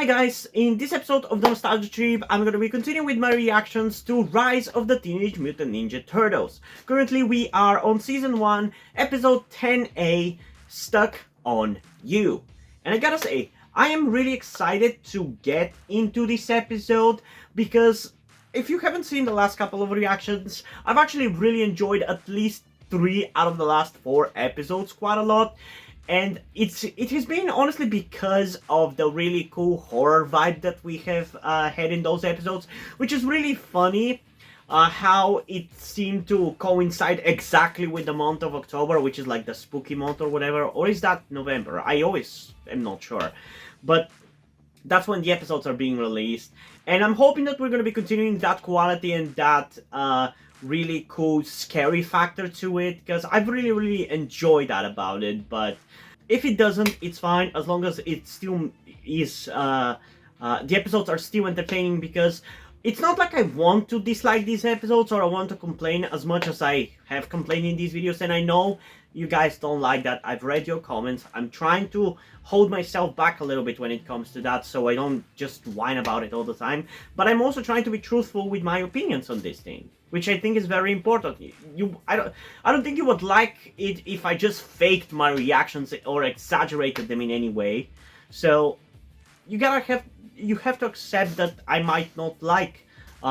Hi guys, in this episode of the Nostalgia Trip, I'm going to be continuing with my reactions to Rise of the Teenage Mutant Ninja Turtles. Currently we are on Season 1, Episode 10A, Stuck on You. And I gotta say, I am really excited to get into this episode because if you haven't seen the last couple of reactions, I've actually really enjoyed at least 3 out of the last 4 episodes quite a lot. And it has been honestly because of the really cool horror vibe that we have had in those episodes, which is really funny how it seemed to coincide exactly with the month of October, which is like the spooky month or whatever, or is that November? I always am not sure, but that's when the episodes are being released, and I'm hoping that we're going to be continuing that quality and that really cool scary factor to it, because I've really enjoyed that about it. But if it doesn't, it's fine, as long as it still is the episodes are still entertaining, because it's not like I want to dislike these episodes or I want to complain as much as I have complained in these videos, and I know you guys don't like that. I've read your comments. I'm trying to hold myself back a little bit when it comes to that, so I don't just whine about it all the time. But I'm also trying to be truthful with my opinions on this thing, which I think is very important. I don't think you would like it if I just faked my reactions or exaggerated them in any way. So you have to accept that I might not like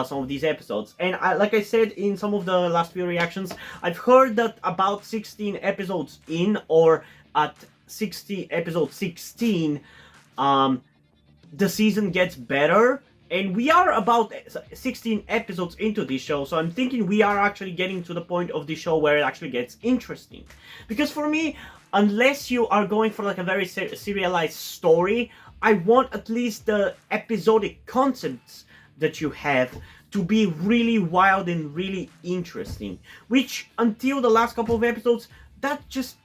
some of these episodes. And like I said in some of the last few reactions, I've heard that about 16 episodes in, or at episode 16, the season gets better. And we are about 16 episodes into this show, so I'm thinking we are actually getting to the point of the show where it actually gets interesting. Because for me, unless you are going for like a very serialized story, I want at least the episodic concepts that you have to be really wild and really interesting, which until the last couple of episodes,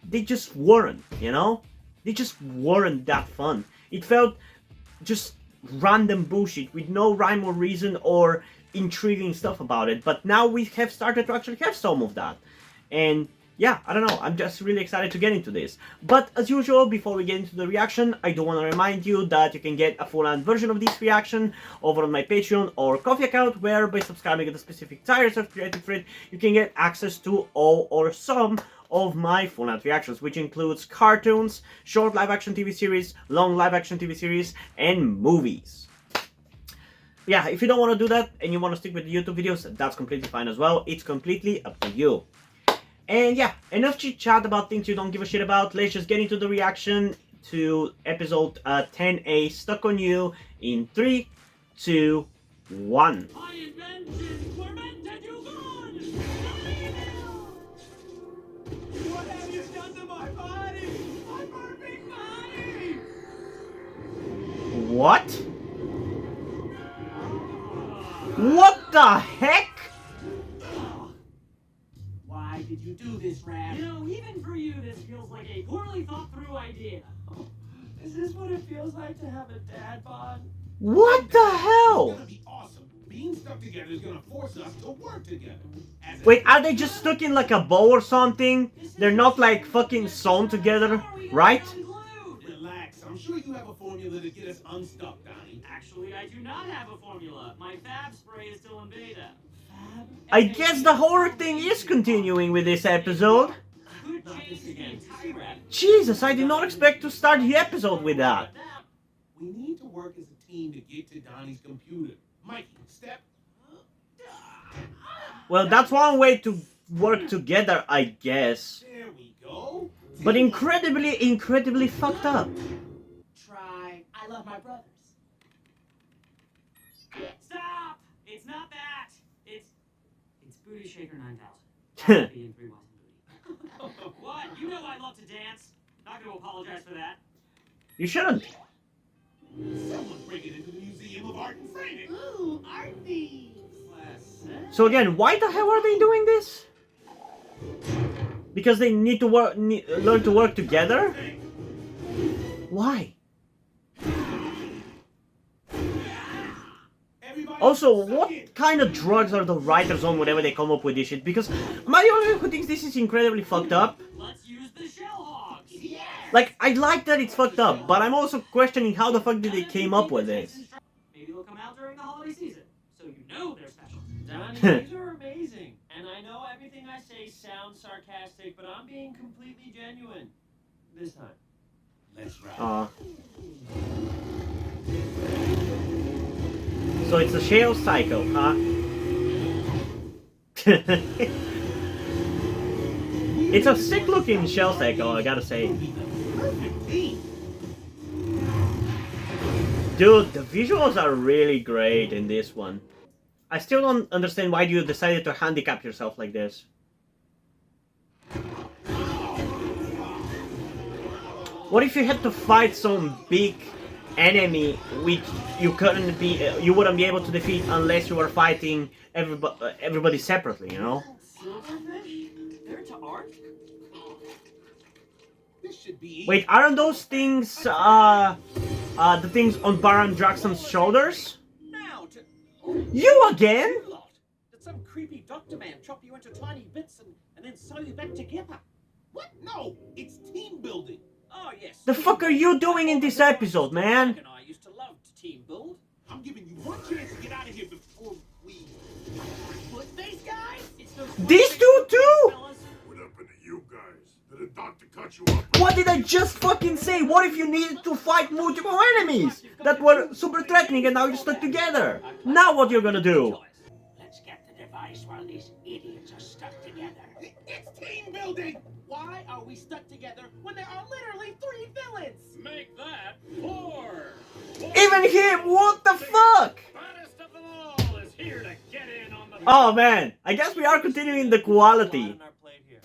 they just weren't, you know? They just weren't that fun. It felt just random bullshit with no rhyme or reason or intriguing stuff about it. But now we have started to actually have some of that, and yeah, I don't know, I'm just really excited to get into this. But as usual, before we get into the reaction, I do want to remind you that you can get a full-length version of this reaction over on my Patreon or Ko-fi account, where by subscribing at a specific tiers I've created for it, you can get access to all or some of my full-length reactions, which includes cartoons, short live-action TV series, long live-action TV series, and movies. Yeah, if you don't want to do that and you want to stick with the YouTube videos, that's completely fine as well. It's completely up to you. And yeah, enough chit-chat about things you don't give a shit about. Let's just get into the reaction to episode 10A, Stuck on You, in 3, 2, 1. My inventions were meant to do good! What have you done to my body? My perfect body! What? What the heck? Why did you do this, Raph? You know, even for you, this feels like a poorly thought-through idea. Is this what it feels like to have a dad bod? What the hell? It's gonna be awesome. Being stuck together is gonna force us to work together. Wait, are they just stuck in like a bow or something? They're not like fucking sewn together, right? Relax. I'm sure you have a formula to get us unstuck, Donnie. Actually, I do not have a formula. My fab spray is still in beta. I guess the horror thing is continuing with this episode. Could change the entire rap. Jesus, I did not expect to start the episode with that. We need to work as a team to get to Donnie's computer. Mikey, step. Well, that's one way to work together, I guess. There we go. But incredibly fucked up. Try. I love my brothers. Stop! It's not that. It's Booty Shaker 9000. Being 3 months in booty. What? You know I love to dance. Not going to apologize for that. You shouldn't. Someone's breaking into the Museum of Art and Framing. Ooh, art thieves. So again, why the hell are they doing this? Because they need to learn to work together? Why? Also, what kind of drugs are the writers on whenever they come up with this shit? Because my only who thinks this is incredibly fucked up. Let's use the shell hogs. Yeah. Like, I like that it's fucked up, but I'm also questioning how the fuck did they came up with this. Maybe they'll come out during the holiday season, so you know they're special. Donnie, these are amazing. And I know everything I say sounds sarcastic, but I'm being completely genuine. This time. Let's ride. So it's a shell cycle, huh? It's a sick looking shell cycle, I gotta say. Dude, the visuals are really great in this one. I still don't understand why you decided to handicap yourself like this. What if you had to fight some big enemy which you wouldn't be able to defeat unless you were fighting everybody separately, you know? Silverfish? They're into art? This should be Wait, aren't those things the things on Baron Draxon's shoulders? Now to... You again? You lot! Did some creepy doctor man chop you into tiny bits and then sew you back together? What? No, it's team building. Oh, yes. The fuck are you doing in this episode, man? And I used to love to team build. I'm giving you one chance to get out of here before we. But these guys? It's those These two too? fellas. What happened to you guys? Did the doctor cut you up? What did I just fucking say? What if you needed to fight multiple enemies that were super threatening and now you're stuck together? Now what you're gonna do? Let's get the device while these idiots are stuck together. It's team building. Why are we stuck together when there are literally 3 villains? Make that 4! Even him, what the fuck? Baddest of them all is here to get in on the... Oh man, I guess we are continuing the quality.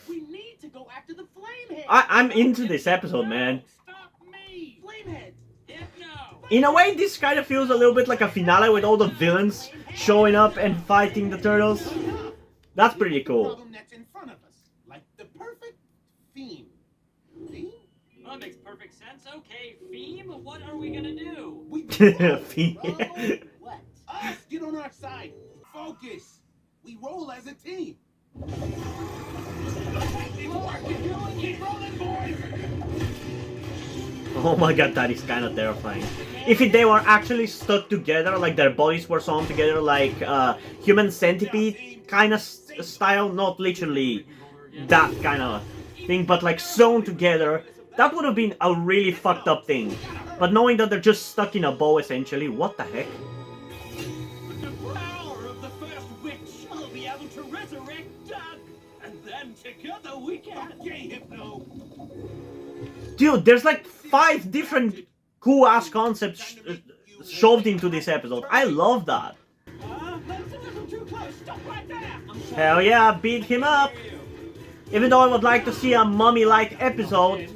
We need to go after the Flamehead. I'm into this episode, man. Stop me! Flamehead. Hypno! In a way, this kind of feels a little bit like a finale with all the villains showing up and fighting the turtles. That's pretty cool. Problem that's in front of us, like the perfect theme. Theme? Well, that makes perfect sense. Okay, Theme, what are we gonna do? We What? us get on our side. Focus. We roll as a team. Keep rolling, boys. Oh my god, that is kind of terrifying. If they were actually stuck together, like their bodies were sewn together like human centipede kind of style, not literally that kind of thing, but like sewn together, that would have been a really fucked up thing. But knowing that they're just stuck in a bow essentially, what the heck? With the power of the first witch, I'll be able to resurrect Doug. And then together we can. Okay, Hypno. Dude, there's like 5 different cool ass concepts shoved into this episode. I love that. That's a little too close. Stop right there. Hell yeah, beat him up. Even though I would like to see a mummy-like episode.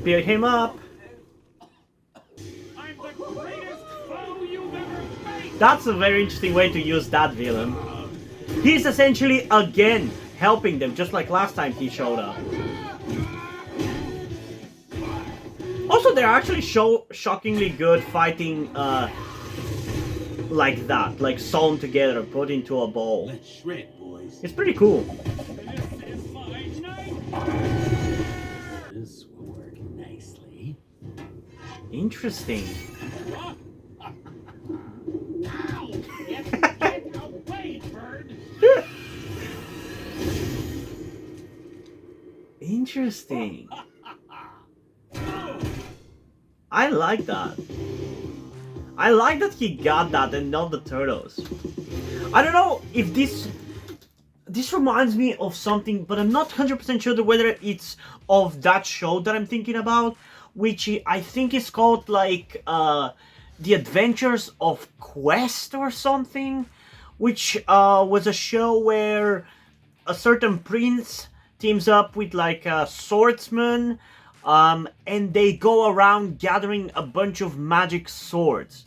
Beat him up. I'm the greatest foe you've ever faced! That's a very interesting way to use that villain. He's essentially, again, helping them, just like last time he showed up. Also, they're actually shockingly good fighting like that, like sewn together, put into a bowl. Let's shred, boys. It's pretty cool. This is my night! This will work nicely. Interesting. Get away, bird! Interesting. I like that. I like that he got that and not the turtles. I don't know if this reminds me of something, but I'm not 100% sure whether it's of that show that I'm thinking about, which I think is called like The Adventures of Quest or something, which was a show where a certain prince teams up with like a swordsman, and they go around gathering a bunch of magic swords.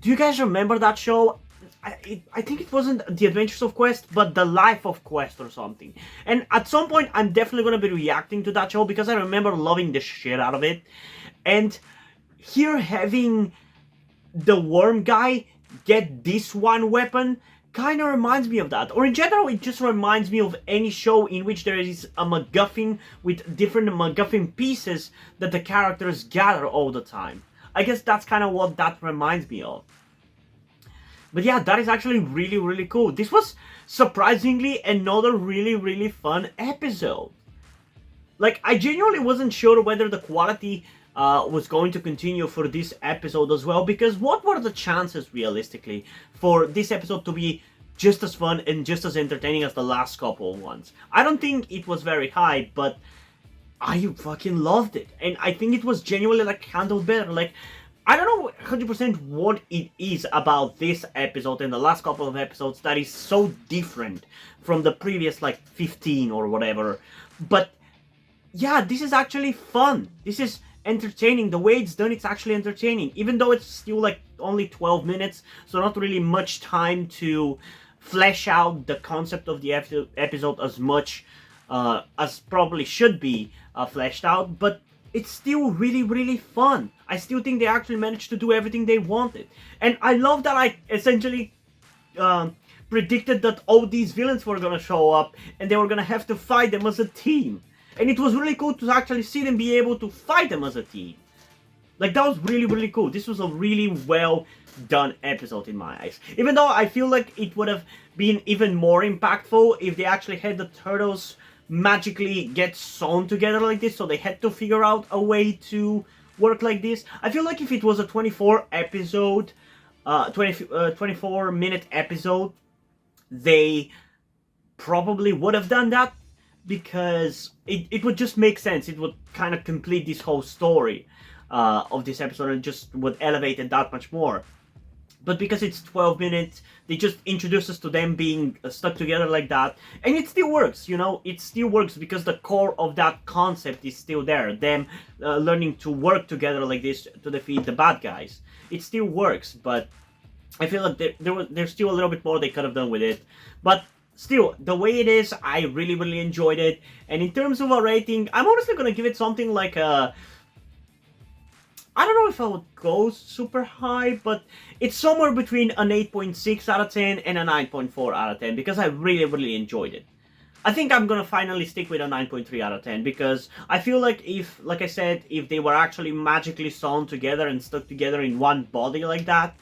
Do you guys remember that show? I think it wasn't The Adventures of Quest, but The Life of Quest or something. And at some point, I'm definitely going to be reacting to that show because I remember loving the shit out of it. And here having the worm guy get this one weapon kind of reminds me of that. Or in general, it just reminds me of any show in which there is a MacGuffin with different MacGuffin pieces that the characters gather all the time. I guess that's kind of what that reminds me of. But yeah, that is actually really, really cool. This was surprisingly another really, really fun episode. Like, I genuinely wasn't sure whether the quality was going to continue for this episode as well, because what were the chances, realistically, for this episode to be just as fun and just as entertaining as the last couple of ones? I don't think it was very high, but I fucking loved it. And I think it was genuinely, like, handled better. Like, I don't know 100% what it is about this episode and the last couple of episodes that is so different from the previous, like, 15 or whatever. But yeah, this is actually fun. This is entertaining. The way it's done, it's actually entertaining. Even though it's still like only 12 minutes, so not really much time to flesh out the concept of the episode as much as probably should be fleshed out. But it's still really, really fun. I still think they actually managed to do everything they wanted. And I love that I essentially predicted that all these villains were gonna show up and they were gonna have to fight them as a team. And it was really cool to actually see them be able to fight them as a team. Like, that was really, really cool. This was a really well done episode in my eyes. Even though I feel like it would have been even more impactful if they actually had the turtles magically get sewn together like this, so they had to figure out a way to work like this. I feel like if it was a 24 minute episode, they probably would have done that, because it would just make sense. It would kind of complete this whole story of this episode and just would elevate it that much more. But because it's 12 minutes, they just introduce us to them being stuck together like that. And it still works, you know? It still works because the core of that concept is still there. Them learning to work together like this to defeat the bad guys. It still works, but I feel like there's still a little bit more they could have done with it. But still, the way it is, I really, really enjoyed it. And in terms of a rating, I'm honestly going to give it something like a... I don't know if I would go super high, but it's somewhere between an 8.6 out of 10 and a 9.4 out of 10, because I really, really enjoyed it. I think I'm going to finally stick with a 9.3 out of 10, because I feel like if, like I said, if they were actually magically sewn together and stuck together in one body like that,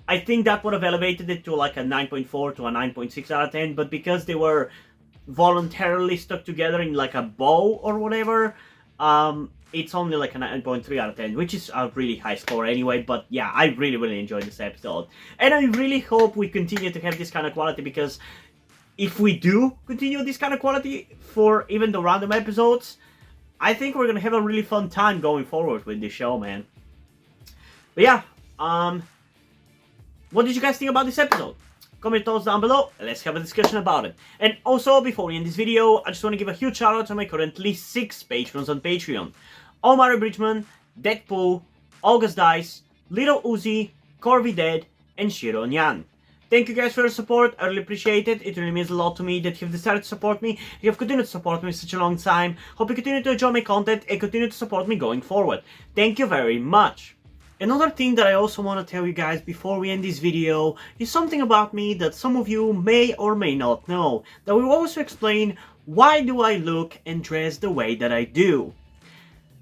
I think that would have elevated it to like a 9.4 to a 9.6 out of 10, but because they were voluntarily stuck together in like a bow or whatever, it's only like a 9.3 out of 10, which is a really high score anyway. But yeah, I really, really enjoyed this episode. And I really hope we continue to have this kind of quality, because if we do continue this kind of quality for even the random episodes, I think we're going to have a really fun time going forward with this show, man. But yeah, what did you guys think about this episode? Comment your thoughts down below, and let's have a discussion about it. And also, before we end this video, I just want to give a huge shout out to my currently 6 patrons on Patreon. Omari Bridgman, Deadpool, August Dice, Little Uzi, Corby Dead, and Shiro Nyan. Thank you guys for your support, I really appreciate it. It really means a lot to me that you've decided to support me. You have continued to support me for such a long time. Hope you continue to enjoy my content and continue to support me going forward. Thank you very much. Another thing that I also want to tell you guys before we end this video is something about me that some of you may or may not know, that will also explain why do I look and dress the way that I do.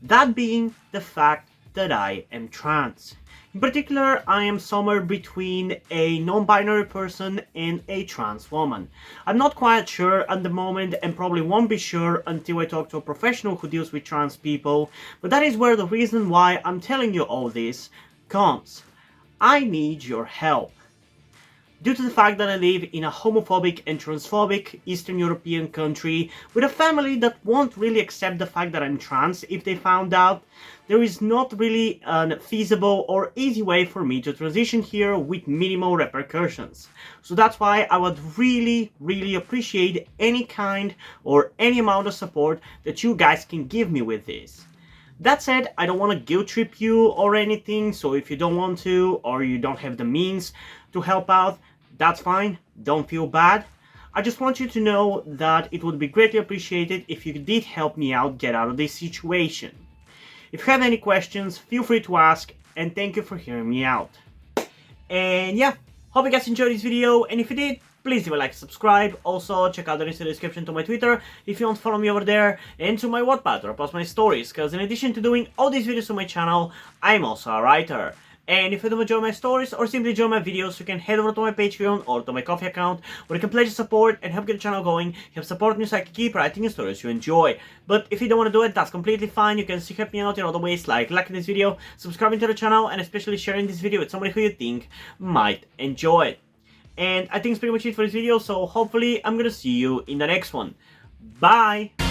That being the fact that I am trans. In particular, I am somewhere between a non-binary person and a trans woman. I'm not quite sure at the moment, and probably won't be sure until I talk to a professional who deals with trans people, but that is where the reason why I'm telling you all this comes. I need your help. Due to the fact that I live in a homophobic and transphobic Eastern European country with a family that won't really accept the fact that I'm trans if they found out, there is not really a feasible or easy way for me to transition here with minimal repercussions. So that's why I would really, really appreciate any kind or any amount of support that you guys can give me with this. That said, I don't want to guilt trip you or anything, so if you don't want to or you don't have the means to help out, that's fine, don't feel bad. I just want you to know that it would be greatly appreciated if you did help me out get out of this situation. If you have any questions, feel free to ask, and thank you for hearing me out. And yeah, Hope you guys enjoyed this video, and if you did, please leave a like, subscribe. Also, check out the link in the description to my Twitter if you want to follow me over there, and to my Wattpad where I post my stories, because in addition to doing all these videos on my channel, I'm also a writer. And if you don't enjoy my stories or simply enjoy my videos, you can head over to my Patreon or to my Coffee account where you can pledge your support and help get the channel going, help support me so I can keep writing the stories you enjoy. But if you don't want to do it, that's completely fine. You can still help me out in other ways like liking this video, subscribing to the channel, and especially sharing this video with somebody who you think might enjoy it. And I think it's pretty much it for this video, so hopefully I'm gonna see you in the next one. Bye!